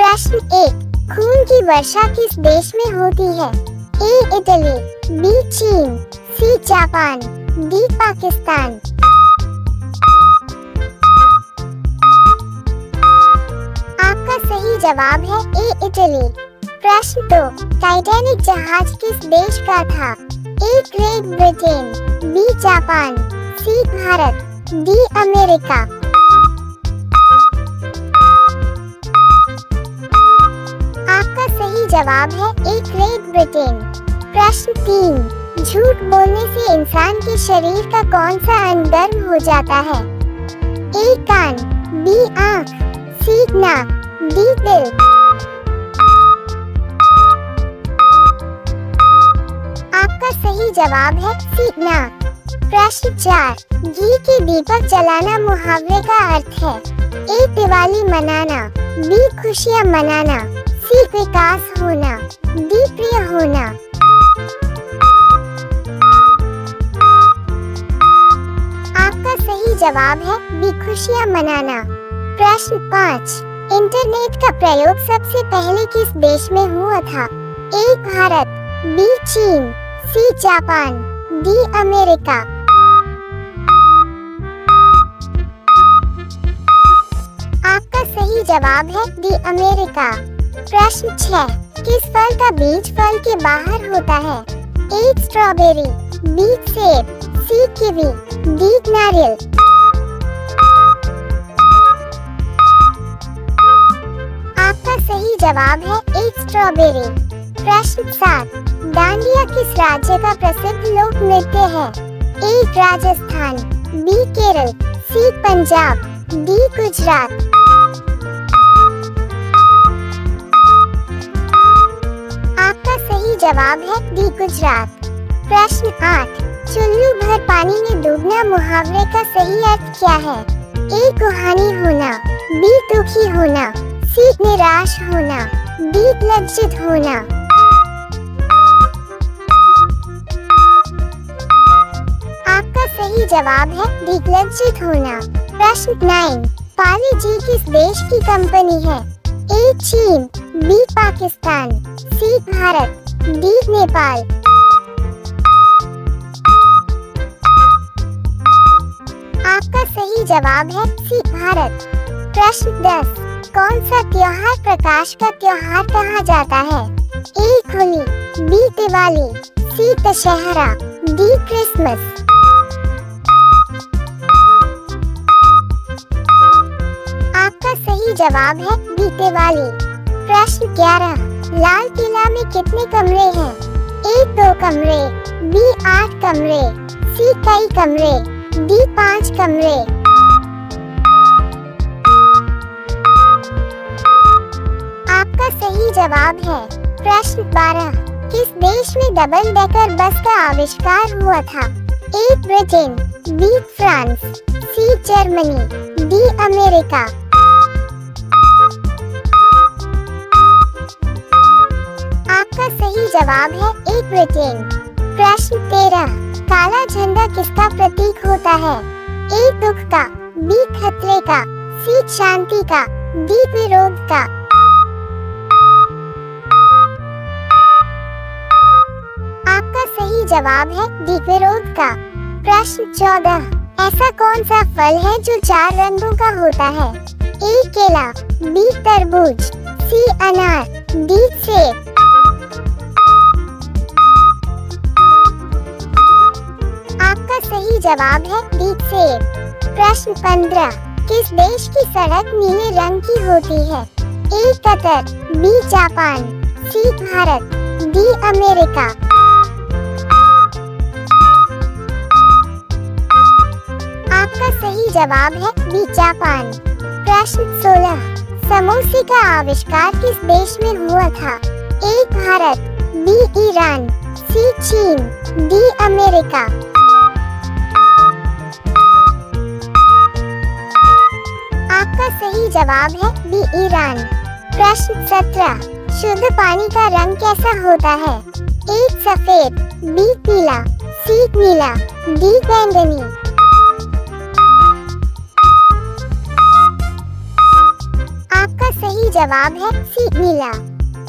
प्रश्न 1, खून की वर्षा किस देश में होती है? ए इटली, बी चीन, सी जापान, डी पाकिस्तान। आपका सही जवाब है ए इटली। प्रश्न 2, टाइटैनिक जहाज किस देश का था? A Great Britain, B Japan, C Bharat, D America. आपका सही जवाब है ए ग्रेट ब्रिटेन। प्रश्न 3, झूठ बोलने से इंसान के शरीर का कौन सा अंग गर्म हो जाता है? ए कान, बी आँख, सी नाक, डी दिल। आपका सही जवाब है सी नाक। प्रश्न 4, घी के दीपक जलाना मुहावरे का अर्थ है? ए दिवाली मनाना, बी खुशियाँ मनाना, सी विकास होना, डी प्रिय होना। आपका सही जवाब है बी खुशियाँ मनाना। प्रश्न 5, इंटरनेट का प्रयोग सबसे पहले किस देश में हुआ था? ए भारत, बी चीन, सी जापान, डी अमेरिका। आपका सही जवाब है डी अमेरिका। प्रश्न 6, किस फल का बीज फल के बाहर होता है? ए स्ट्रॉबेरी, बी सेब, सी कीवी, डी नारियल। आपका सही जवाब है ए स्ट्रॉबेरी। प्रश्न 7, डांडिया किस राज्य का प्रसिद्ध लोक नृत्य है? ए राजस्थान, बी केरल, सी पंजाब, डी गुजरात। आपका सही जवाब है डी गुजरात। प्रश्न 8, चुल्लू भर पानी में डूबना मुहावरे का सही अर्थ क्या है? ए कुहानी होना, बी दुखी होना, सी निराश होना, डी लज्जित होना। आपका सही जवाब है डी लज्जित होना। प्रश्न 9, पाली जी किस देश की कंपनी है? ए चीन, बी पाकिस्तान, सी भारत, डी नेपाल। आपका सही जवाब है सी भारत। प्रश्न 10, कौन सा त्योहार प्रकाश का त्योहार कहा जाता है? ए होली, बी दिवाली, सी दशहरा, डी क्रिसमस। आपका सही जवाब है बी दिवाली। प्रश्न 11, लाल किला में कितने कमरे हैं? ए 2 कमरे, बी 8 कमरे, सी कई कमरे, डी 5 कमरे। आपका सही जवाब है प्रश्न 12, किस देश में डबल डेकर बस का आविष्कार हुआ था? A Britain, B France, C Germany, D America. आपका सही जवाब है ए ब्रिटेन। प्रश्न 13, काला झंडा किसका प्रतीक होता है? ए दुख का, बी खतरे का, सी शांति का, डी विरोध का। आपका सही जवाब है डी विरोध का। प्रश्न 14, ऐसा कौन सा फल है जो 4 रंगों का होता है? ए केला, बी तरबूज, सी अनार, डी सेब। आपका सही जवाब है डी सेब। प्रश्न 15, किस देश की सड़क नीले रंग की होती है? ए Qatar, B Japan, C Bharat, D America. आपका सही जवाब है बी जापान। प्रश्न 16, समोसे का आविष्कार किस देश में हुआ था? ए भारत, बी ईरान, सी चीन, डी अमेरिका। आपका सही जवाब है बी ईरान। प्रश्न 17, शुद्ध पानी का रंग कैसा होता है? ए सफेद, बी पीला, सी नीला, डी बैंगनी। आपका सही जवाब है सी नीला।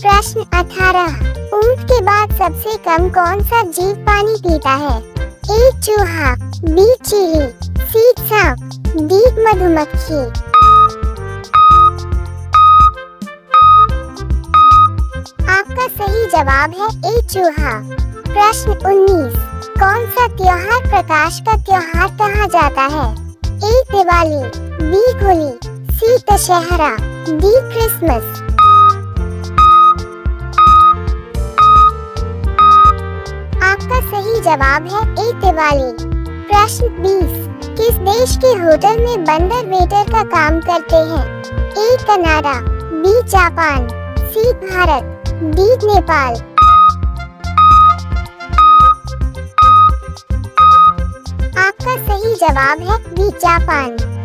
प्रश्न 18, ऊंट के बाद सबसे कम कौन सा जीव पानी पीता है? ए चूहा, बी चीली, सी सांप, डी मधुमक्खी। आपका सही जवाब है ए चूहा। प्रश्न 19, कौन सा त्योहार प्रकाश का त्योहार कहा जाता है? ए दिवाली, बी होली, सी दशहरा, डी क्रिसमस। आपका सही जवाब है ए दिवाली। प्रश्न 20, किस देश के होटल में बंदर वेटर का काम करते हैं? A Canada, B Japan, C Bharat, D Nepal. आपका सही जवाब है बी जापान।